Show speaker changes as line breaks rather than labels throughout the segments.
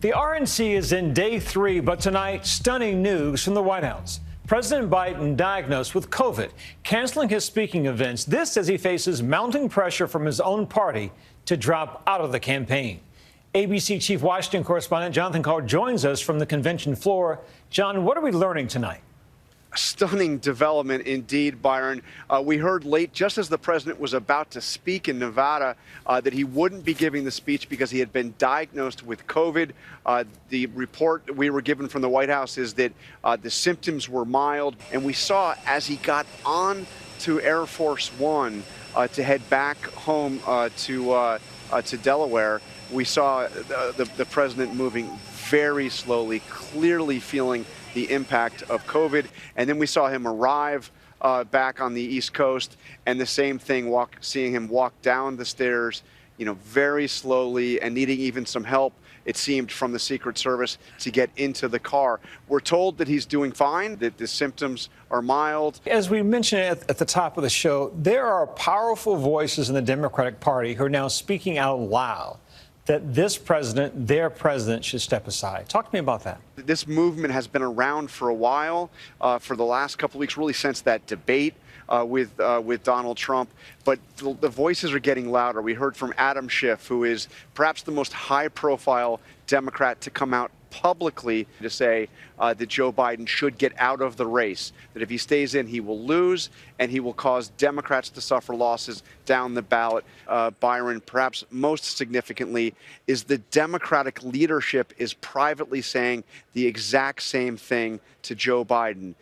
The RNC is in day 3, but tonight, stunning news from the White House. President Biden diagnosed with COVID, canceling his speaking events. This as he faces mounting pressure from his own party to drop out of the campaign. ABC Chief Washington correspondent Jonathan Carr joins us from the convention floor. John, what are we learning tonight?
A stunning development indeed, Byron. We heard late, just as the president was about to speak in Nevada, that he wouldn't be giving the speech because he had been diagnosed with COVID. The report we were given from the White House is that the symptoms were mild. And we saw as he got on to Air Force One to head back home to Delaware, we saw the president moving very slowly, clearly feeling the impact of COVID. And then we saw him arrive back on the East Coast, and the same thing, seeing him walk down the stairs, very slowly and needing even some help, it seemed, from the Secret Service to get into the car. We're told that he's doing fine, that the symptoms are mild. As we mentioned at the top of the show, there are powerful voices in the Democratic Party who are now speaking out loud that this president, their president, should step aside. Talk to me about that. This movement has been around for a while, for the last couple of weeks, really since that debate with Donald Trump. But the voices are getting louder. We heard from Adam Schiff, who is perhaps the most high-profile Democrat to come out publicly to say that Joe Biden should get out of the race, that if he stays in, he will lose, and he will cause Democrats to suffer losses down the ballot. Byron, perhaps most significantly, is the Democratic leadership is privately saying the exact same thing to Joe Biden.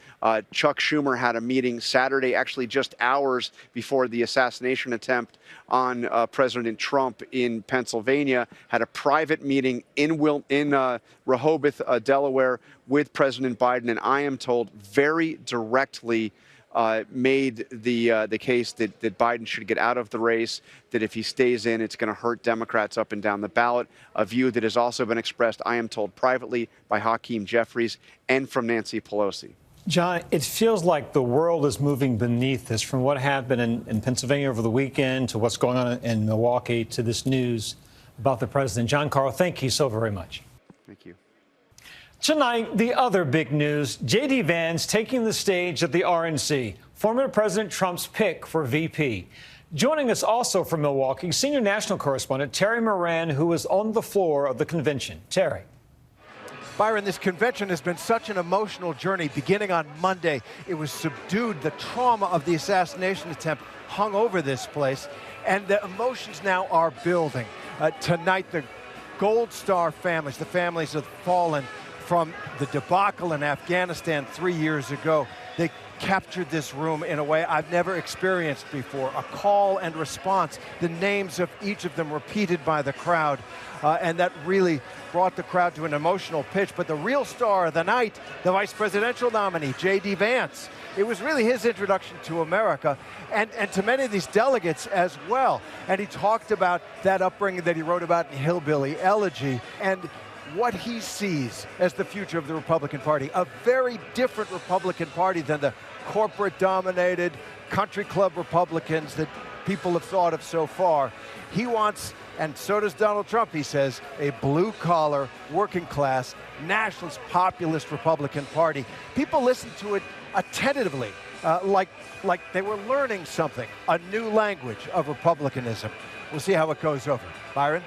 Chuck Schumer had a meeting Saturday, actually just hours before the assassination attempt on President Trump in Pennsylvania, had a private meeting in Rehoboth, Delaware, with President Biden, and I am told very directly made the case that Biden should get out of the race, that if he stays in, it's going to hurt Democrats up and down the ballot, a view that has also been expressed, I am told, privately by Hakeem Jeffries and from Nancy Pelosi. John, it feels like the world is moving beneath this, from what happened in Pennsylvania over the weekend to what's going on in Milwaukee to this news about the president. John Carl, thank you so very much. Thank you. Tonight, the other big news, J.D. Vance taking the stage at the RNC, former President Trump's pick for VP. Joining us also from Milwaukee, senior national correspondent Terry Moran, who was on the floor of the convention. Terry.
Byron, this convention has been such an emotional journey. Beginning on Monday, it was subdued. The trauma of the assassination attempt hung over this place, and the emotions now are building. Tonight, the Gold Star families, the families of the fallen from the debacle in Afghanistan 3 years ago, they captured this room in a way I've never experienced before. A call and response, the names of each of them repeated by the crowd, and that really brought the crowd to an emotional pitch. But the real star of the night, the vice presidential nominee, J.D. Vance. It was really his introduction to America and to many of these delegates as well. And he talked about that upbringing that he wrote about in Hillbilly Elegy and what he sees as the future of the Republican Party. A very different Republican Party than the corporate-dominated country club Republicans that people have thought of so far. He wants, and so does Donald Trump, he says, a blue-collar, working-class, nationalist, populist Republican Party. People listen to it attentively, like they were learning something, a new language of republicanism. We'll see how it goes over. Byron?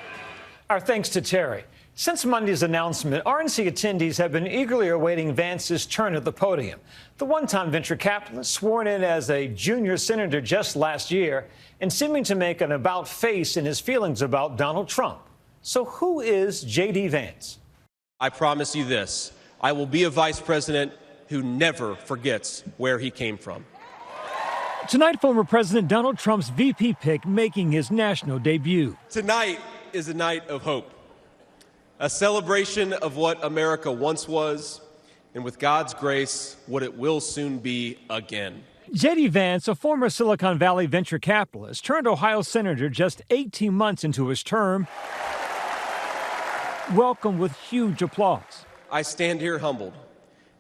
Our thanks to Terry. Since Monday's announcement, RNC attendees have been eagerly awaiting Vance's turn at the podium. The one-time venture capitalist, sworn in as a junior senator just last year, and seeming to make an about-face in his feelings about Donald Trump. So who is J.D. Vance?
I promise you this. I will be a vice president who never forgets where he came from.
Tonight, former President Donald Trump's VP pick making his national debut.
Tonight is a night of hope. A celebration of what America once was, and with God's grace, what it will soon be again.
J.D. Vance, a former Silicon Valley venture capitalist, turned Ohio senator just 18 months into his term, welcomed with huge applause.
I stand here humbled,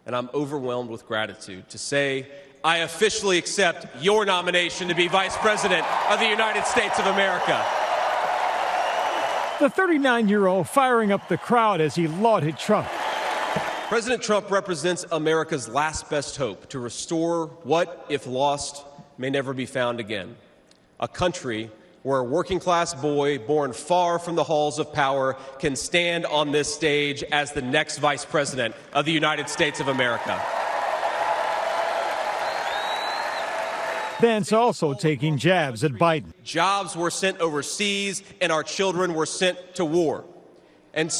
and I'm overwhelmed with gratitude to say I officially accept your nomination to be Vice President of the United States of America.
The 39-year-old firing up the crowd as he lauded Trump.
President Trump represents America's last best hope to restore what, if lost, may never be found again. A country where a working-class boy born far from the halls of power can stand on this stage as the next vice president of the United States of America.
Vance also taking jabs at Biden.
Jobs were sent overseas and our children were sent to war. And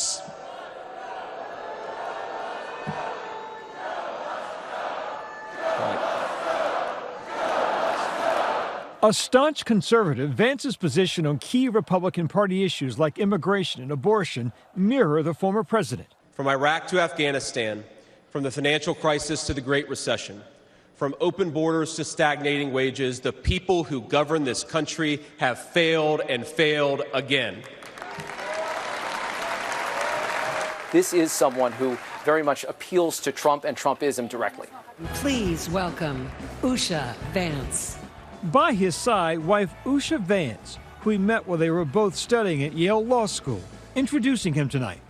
A staunch conservative, Vance's position on key Republican Party issues like immigration and abortion mirror the former president.
from Iraq to Afghanistan, from the financial crisis to the Great Recession, from open borders to stagnating wages, the people who govern this country have failed and failed again.
This is someone who very much appeals to Trump and Trumpism directly.
Please welcome Usha Vance.
By his side, wife Usha Vance, who he met while they were both studying at Yale Law School, introducing him tonight.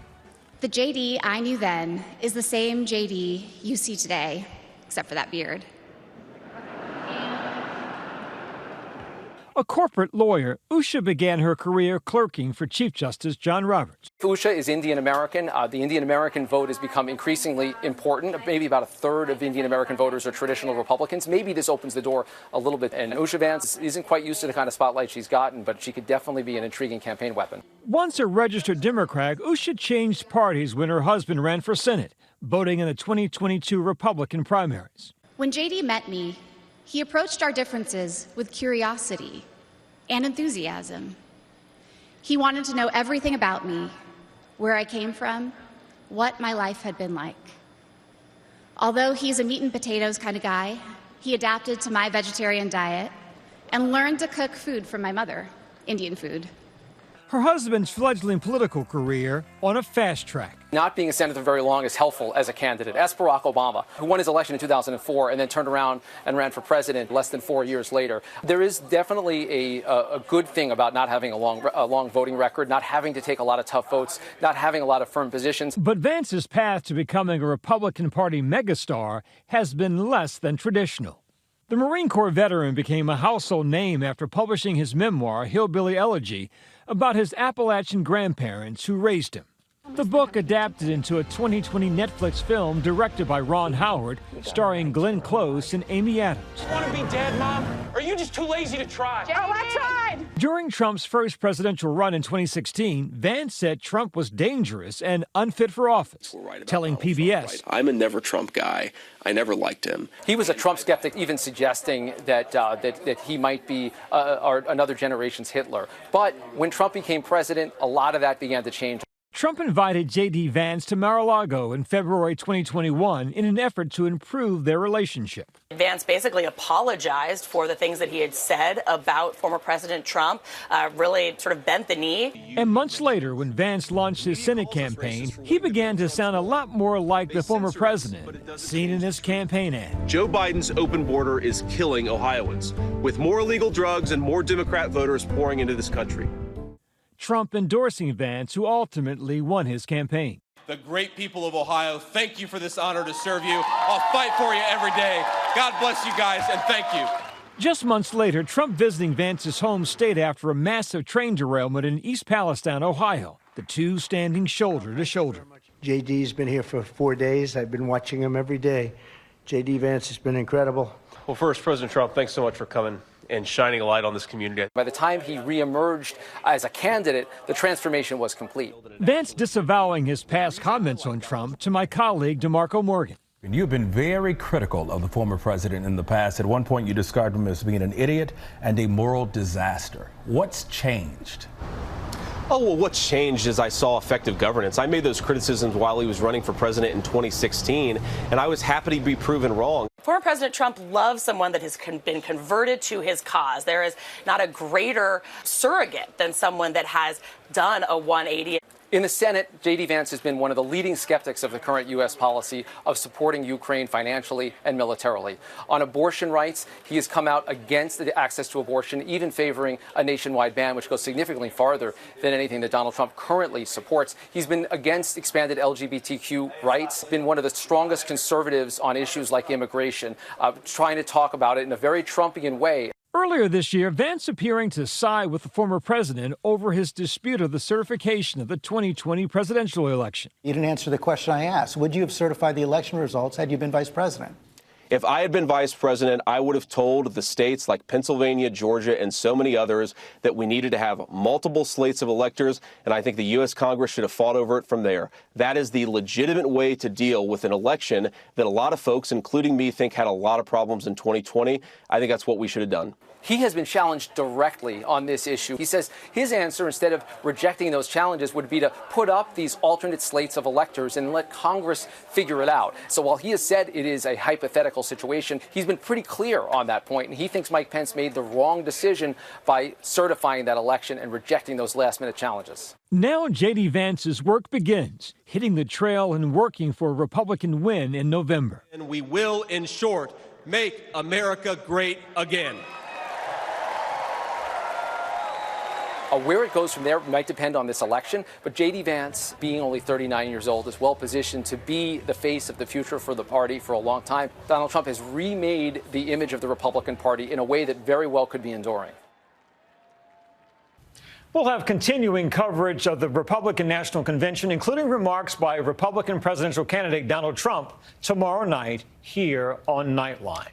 The JD I knew then is the same JD you see today, except for that beard.
A corporate lawyer, Usha began her career clerking for Chief Justice John Roberts.
Usha is Indian American. The Indian American vote has become increasingly important. Maybe about a third of Indian American voters are traditional Republicans. Maybe this opens the door a little bit. And Usha Vance isn't quite used to the kind of spotlight she's gotten, but she could definitely be an intriguing campaign weapon.
Once a registered Democrat, Usha changed parties when her husband ran for Senate, voting in the 2022 Republican primaries.
When JD met me, he approached our differences with curiosity and enthusiasm. He wanted to know everything about me, where I came from, what my life had been like. Although he's a meat and potatoes kind of guy, he adapted to my vegetarian diet and learned to cook food from my mother, Indian food.
Her husband's fledgling political career on a fast track.
Not being a senator very long is helpful as a candidate. Ask Barack Obama, who won his election in 2004 and then turned around and ran for president less than 4 years later. There is definitely a good thing about not having a long voting record, not having to take a lot of tough votes, not having a lot of firm positions.
But Vance's path to becoming a Republican Party megastar has been less than traditional. The Marine Corps veteran became a household name after publishing his memoir, Hillbilly Elegy, about his Appalachian grandparents who raised him. The book adapted into a 2020 Netflix film directed by Ron Howard, starring Glenn Close and Amy Adams.
Want to be dead, Mom? Or are you just too lazy to try?
Oh, I tried!
During Trump's first presidential run in 2016, Vance said Trump was dangerous and unfit for office, telling PBS.
I'm a never Trump guy. I never liked him.
He was a Trump skeptic, even suggesting that he might be another generation's Hitler. But when Trump became president, a lot of that began to change.
Trump invited J.D. Vance to Mar-a-Lago in February 2021 in an effort to improve their relationship.
Vance basically apologized for the things that he had said about former President Trump, really sort of bent the knee.
And months later, when Vance launched his Senate campaign, he began to sound a lot more like the former president, seen in his campaign ad.
Joe Biden's open border is killing Ohioans, with more illegal drugs and more Democrat voters pouring into this country.
Trump endorsing Vance, who ultimately won his campaign.
The great people of Ohio, thank you for this honor to serve you. I'll fight for you every day. God bless you guys, and thank you.
Just months later, Trump visiting Vance's home state after a massive train derailment in East Palestine, Ohio, the two standing shoulder to shoulder.
JD's been here for 4 days. I've been watching him every day. JD Vance has been incredible.
Well, first, President Trump, thanks so much for coming and shining a light on this community.
By the time he reemerged as a candidate, the transformation was complete.
Vance disavowing his past comments on Trump to my colleague, DeMarco Morgan.
You've been very critical of the former president in the past. At one point, you described him as being an idiot and a moral disaster. What's changed?
Oh, well, what's changed is I saw effective governance. I made those criticisms while he was running for president in 2016, and I was happy to be proven wrong.
Former President Trump loves someone that has been converted to his cause. There is not a greater surrogate than someone that has done a 180.
In the Senate, J.D. Vance has been one of the leading skeptics of the current U.S. policy of supporting Ukraine financially and militarily. On abortion rights, he has come out against the access to abortion, even favoring a nationwide ban, which goes significantly farther than anything that Donald Trump currently supports. He's been against expanded LGBTQ rights, been one of the strongest conservatives on issues like immigration, trying to talk about it in a very Trumpian way.
Earlier this year, Vance appearing to side with the former president over his dispute of the certification of the 2020 presidential election.
You didn't answer the question I asked. Would you have certified the election results had you been vice president?
If I had been vice president, I would have told the states like Pennsylvania, Georgia, and so many others that we needed to have multiple slates of electors, and I think the U.S. Congress should have fought over it from there. That is the legitimate way to deal with an election that a lot of folks, including me, think had a lot of problems in 2020. I think that's what we should have done.
He has been challenged directly on this issue. He says his answer, instead of rejecting those challenges, would be to put up these alternate slates of electors and let Congress figure it out. So while he has said it is a hypothetical situation, he's been pretty clear on that point, and he thinks Mike Pence made the wrong decision by certifying that election and rejecting those last-minute challenges.
Now J.D. Vance's work begins, hitting the trail and working for a Republican win in November.
And we will, in short, make America great again.
Where it goes from there might depend on this election, but J.D. Vance, being only 39 years old, is well positioned to be the face of the future for the party for a long time. Donald Trump has remade the image of the Republican Party in a way that very well could be enduring.
We'll have continuing coverage of the Republican National Convention, including remarks by Republican presidential candidate Donald Trump tomorrow night here on Nightline.